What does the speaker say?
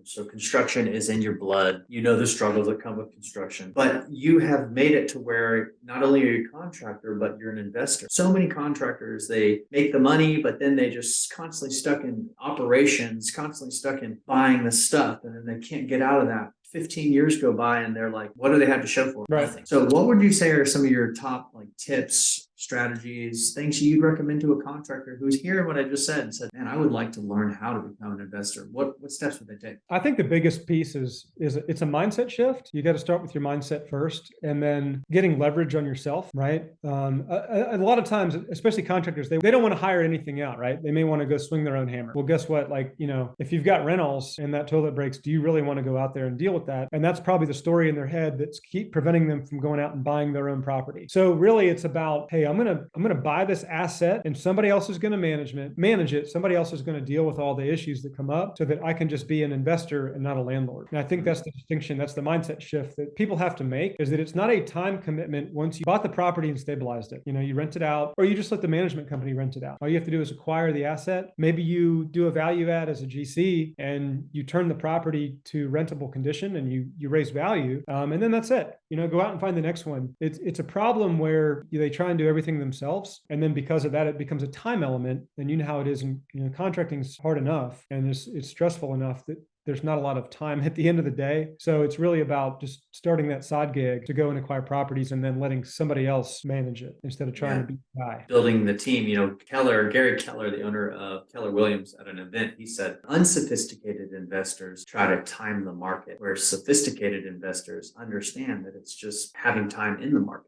So construction is in your blood. You know the struggles that come with construction, but you have made it to where not only are you a contractor, but you're an investor. So many contractors, they make the money, but then they just constantly stuck in operations, constantly stuck in buying the stuff, and then they can't get out of that. 15 years go by and they're like, what do they have to show for it? Right. Nothing. So what would you say are some of your top like tips, strategies, things you'd recommend to a contractor who's hearing what I just said and said, man, I would like to learn how to become an investor? What steps would they take? I think the biggest piece is it's a mindset shift. You got to start with your mindset first, and then getting leverage on yourself, right? A lot of times, especially contractors, they don't want to hire anything out, right? They may want to go swing their own hammer. Well, guess what? Like, if you've got rentals and that toilet breaks, do you really want to go out there and deal with that? And that's probably the story in their head that's keep preventing them from going out and buying their own property. So really it's about, hey, I'm gonna buy this asset and somebody else is going to manage it. Somebody else is going to deal with all the issues that come up so that I can just be an investor and not a landlord. And I think that's the distinction. That's the mindset shift that people have to make, is that it's not a time commitment once you bought the property and stabilized it. You rent it out, or you just let the management company rent it out. All you have to do is acquire the asset. Maybe you do a value add as a GC and you turn the property to rentable condition and you raise value. And then that's it. Go out and find the next one. It's a problem where they try and do everything themselves. And then because of that, it becomes a time element. And you know how it is in contracting is hard enough and it's stressful enough that there's not a lot of time at the end of the day. So it's really about just starting that side gig to go and acquire properties and then letting somebody else manage it instead of trying to be the guy. Building the team, Gary Keller, the owner of Keller Williams, at an event, he said, unsophisticated investors try to time the market, where sophisticated investors understand that it's just having time in the market.